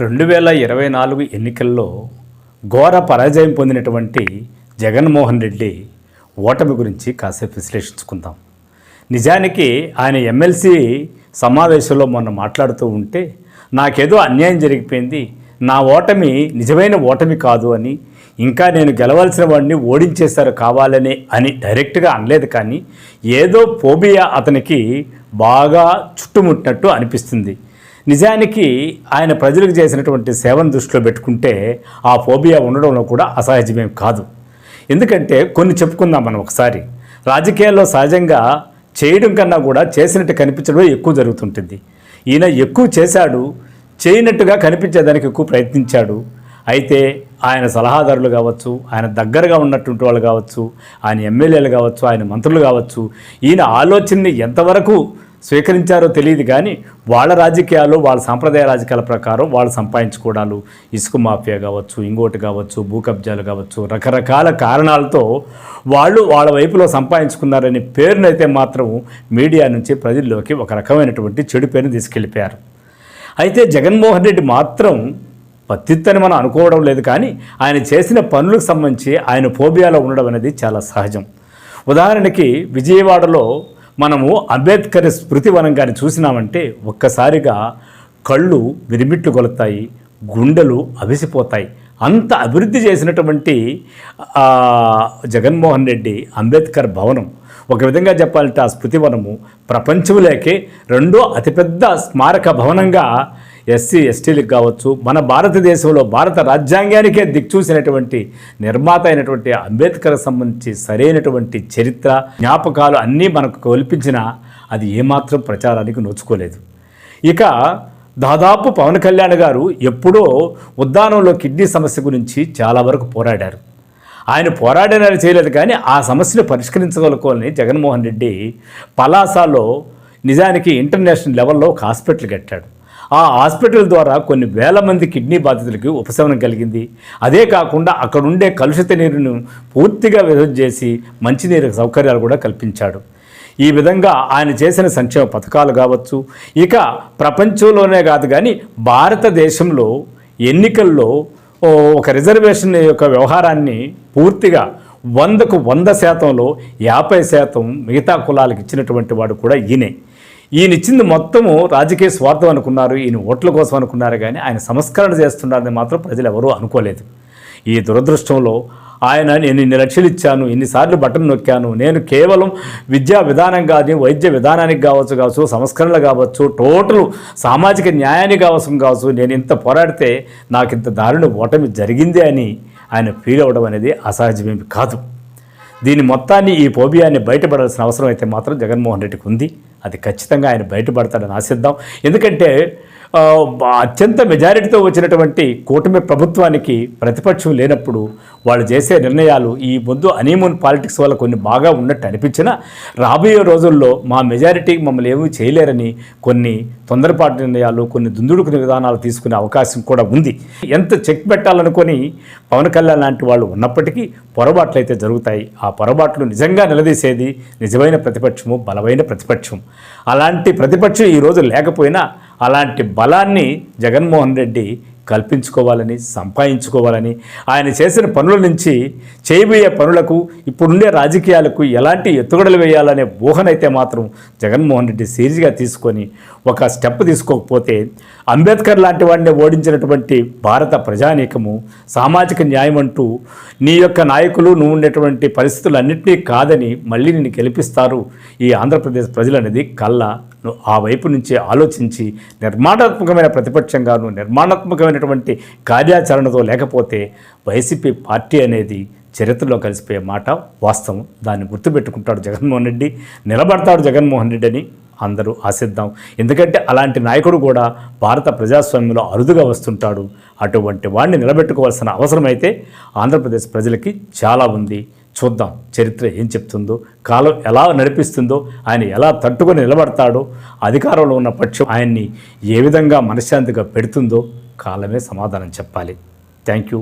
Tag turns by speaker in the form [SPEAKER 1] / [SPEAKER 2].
[SPEAKER 1] 2024 ఎన్నికల్లో ఘోర పరాజయం పొందినటువంటి జగన్మోహన్ రెడ్డి ఓటమి గురించి కాసేపు విశ్లేషించుకుందాం. నిజానికి ఆయన ఎమ్మెల్సీ సమావేశంలో మొన్న మాట్లాడుతూ ఉంటే నాకేదో అన్యాయం జరిగిపోయింది, నా ఓటమి నిజమైన ఓటమి కాదు అని, ఇంకా నేను గెలవాల్సిన వాడిని ఓడించేశారు కావాలని అని డైరెక్ట్గా అనలేదు. కానీ ఏదో ఫోబియా అతనికి బాగా చుట్టుముట్టినట్టు అనిపిస్తుంది. నిజానికి ఆయన ప్రజలకు చేసినటువంటి సేవను దృష్టిలో పెట్టుకుంటే ఆ ఫోబియా ఉండడంలో కూడా అసహజమేం కాదు. ఎందుకంటే కొన్ని చెప్పుకుందాం మనం ఒకసారి. రాజకీయాల్లో సహజంగా చేయడం కన్నా కూడా చేసినట్టు కనిపించడం ఎక్కువ జరుగుతుంటుంది. ఈయన ఎక్కువ చేశాడు, చేయనట్టుగా కనిపించేదానికి ఎక్కువ ప్రయత్నించాడు. అయితే ఆయన సలహాదారులు కావచ్చు, ఆయన దగ్గరగా ఉన్నటువంటి వాళ్ళు కావచ్చు, ఆయన ఎమ్మెల్యేలు కావచ్చు, ఆయన మంత్రులు కావచ్చు, ఈయన ఆలోచనని ఎంతవరకు స్వీకరించారో తెలియదు. కానీ వాళ్ళ రాజకీయాలు, వాళ్ళ సాంప్రదాయ రాజకీయాల ప్రకారం వాళ్ళు సంపాదించుకోవడాలు, ఇసుక మాఫియా కావచ్చు, ఇంకోటి కావచ్చు, భూ కబ్జాలు కావచ్చు, రకరకాల కారణాలతో వాళ్ళు వాళ్ళ వైపులో సంపాదించుకున్నారనే పేరునైతే మాత్రం మీడియా నుంచి ప్రజల్లోకి ఒక రకమైనటువంటి చెడు పేరుని తీసుకెళ్ళిపోయారు. అయితే జగన్మోహన్ రెడ్డి మాత్రం పత్తిత్తని మనం అనుకోవడం లేదు. కానీ ఆయన చేసిన పనులకు సంబంధించి ఆయన ఫోబియాలో ఉండడం అనేది చాలా సహజం. ఉదాహరణకి విజయవాడలో మనము అంబేద్కర్ స్మృతి వనం కానీ చూసినామంటే ఒక్కసారిగా కళ్ళు విరిమిట్లు కొలుతాయి, గుండెలు అవిసిపోతాయి. అంత అభివృద్ధి చేసినటువంటి జగన్మోహన్ రెడ్డి అంబేద్కర్ భవనం, ఒక విధంగా చెప్పాలంటే ఆ స్మృతివనము ప్రపంచంలోకే రెండో అతిపెద్ద స్మారక భవనంగా ఎస్సీ ఎస్టీలకు కావచ్చు, మన భారతదేశంలో భారత రాజ్యాంగానికే దిక్చూసినటువంటి నిర్మాత అయినటువంటి అంబేద్కర్కి సంబంధించి సరైనటువంటి చరిత్ర, జ్ఞాపకాలు అన్నీ మనకు కల్పించిన అది ఏమాత్రం ప్రచారానికి నోచుకోలేదు. ఇక దాదాపు పవన్ కళ్యాణ్ గారు ఎప్పుడో ఉద్దానంలో కిడ్నీ సమస్య గురించి చాలా వరకు పోరాడారు. ఆయన పోరాడని చేయలేదు, కానీ ఆ సమస్యను పరిష్కరించగలుగుకోవాలని జగన్మోహన్ రెడ్డి పలాసలో నిజానికి ఇంటర్నేషనల్ లెవెల్లో ఒక హాస్పిటల్ కట్టాడు. ఆ హాస్పిటల్ ద్వారా కొన్ని వేల మంది కిడ్నీ బాధితులకి ఉపశమనం కలిగింది. అదే కాకుండా అక్కడ ఉండే కలుషిత నీరును పూర్తిగా విడుదల చేసి మంచినీరు సౌకర్యాలు కూడా కల్పించాడు. ఈ విధంగా ఆయన చేసిన సంక్షేమ పథకాలు కావచ్చు, ఇక ప్రపంచంలోనే కాదు కానీ భారతదేశంలో ఎన్నికల్లో ఒక రిజర్వేషన్ యొక్క వ్యవహారాన్ని పూర్తిగా 100కు 100% 50% మిగతా కులాలకు ఇచ్చినటువంటి వాడు కూడా ఈయనే. ఈయన ఇచ్చింది మొత్తము రాజకీయ స్వార్థం అనుకున్నారు, ఈయన ఓట్ల కోసం అనుకున్నారు. కానీ ఆయన సంస్కరణ చేస్తున్నారని మాత్రం ప్రజలు ఎవరూ అనుకోలేదు. ఈ దురదృష్టంలో ఆయన నేను ఇన్ని లక్షలు ఇచ్చాను, ఇన్నిసార్లు బటన్ నొక్కాను, నేను కేవలం విద్యా విధానం కానీ వైద్య విధానానికి కావచ్చు, సంస్కరణలు కావచ్చు, టోటల్ సామాజిక న్యాయానికి కావచ్చు, నేను ఇంత పోరాడితే నాకు ఇంత దారుణ ఓటమి జరిగింది అని ఆయన ఫీల్ అవ్వడం అనేది అసహజమేమి కాదు. దీని మొత్తాన్ని, ఈ ఫోబియాన్ని బయటపడాల్సిన అవసరం అయితే మాత్రం జగన్మోహన్ రెడ్డికి ఉంది. అది ఖచ్చితంగా ఆయన బయటపడతాడని ఆశిద్దాం. ఎందుకంటే అత్యంత మెజారిటీతో వచ్చినటువంటి కూటమి ప్రభుత్వానికి ప్రతిపక్షం లేనప్పుడు వాళ్ళు చేసే నిర్ణయాలు ఈ ముందు హనీమూన్ పాలిటిక్స్ వల్ల కొన్ని బాగా ఉన్నట్టు అనిపించినా రాబోయే రోజుల్లో మా మెజారిటీకి మమ్మల్ని ఏమీ చేయలేరని కొన్ని తొందరపాటు నిర్ణయాలు, కొన్ని దుందుడుకు విధానాలు తీసుకునే అవకాశం కూడా ఉంది. ఎంత చెక్ పెట్టాలనుకొని పవన్ కళ్యాణ్ లాంటి వాళ్ళు ఉన్నప్పటికీ పొరపాట్లు అయితే జరుగుతాయి. ఆ పొరపాట్లు నిజంగా నిలదీసేది నిజమైన ప్రతిపక్షము, బలమైన ప్రతిపక్షం. అలాంటి ప్రతిపక్షం ఈరోజు లేకపోయినా అలాంటి బలాన్ని జగన్మోహన్ రెడ్డి కల్పించుకోవాలని, సంపాదించుకోవాలని, ఆయన చేసిన పనుల నుంచి చేయబోయే పనులకు, ఇప్పుడుండే రాజకీయాలకు ఎలాంటి ఎత్తుగడలు వేయాలనే ఊహనైతే మాత్రం జగన్మోహన్ రెడ్డి సీరియస్గా తీసుకొని ఒక స్టెప్ తీసుకోకపోతే అంబేద్కర్ లాంటి వాడిని ఓడించినటువంటి భారత ప్రజానీకము సామాజిక న్యాయం అంటూ నీ యొక్క నాయకులు నువ్వు ఉండేటువంటి పరిస్థితులన్నింటినీ కాదని మళ్ళీ నిన్ను గెలిపిస్తారు ఈ ఆంధ్రప్రదేశ్ ప్రజలు అనేది కల్లా ఆ వైపు నుంచి ఆలోచించి నిర్మాణాత్మకమైన ప్రతిపక్షంగాను, నిర్మాణాత్మకమైనటువంటి కార్యాచరణతో లేకపోతే వైసీపీ పార్టీ అనేది చరిత్రలో కలిసిపోయే మాట వాస్తవం. దాన్ని గుర్తుపెట్టుకుంటాడు జగన్మోహన్ రెడ్డి, నిలబడతాడు జగన్మోహన్ రెడ్డి అని అందరూ ఆశిద్దాం. ఎందుకంటే అలాంటి నాయకుడు కూడా భారత ప్రజాస్వామ్యంలో అరుదుగా వస్తుంటాడు. అటువంటి వాడిని నిలబెట్టుకోవాల్సిన అవసరం అయితే ఆంధ్రప్రదేశ్ ప్రజలకి చాలా ఉంది. చూద్దాం చరిత్ర ఏం చెప్తుందో, కాలం ఎలా నడిపిస్తుందో, ఆయన ఎలా తట్టుకొని నిలబడతాడో, అధికారంలో ఉన్న పక్షం ఆయన్ని ఏ విధంగా మనశ్శాంతిగా పెడుతుందో కాలమే సమాధానం చెప్పాలి. Thank you.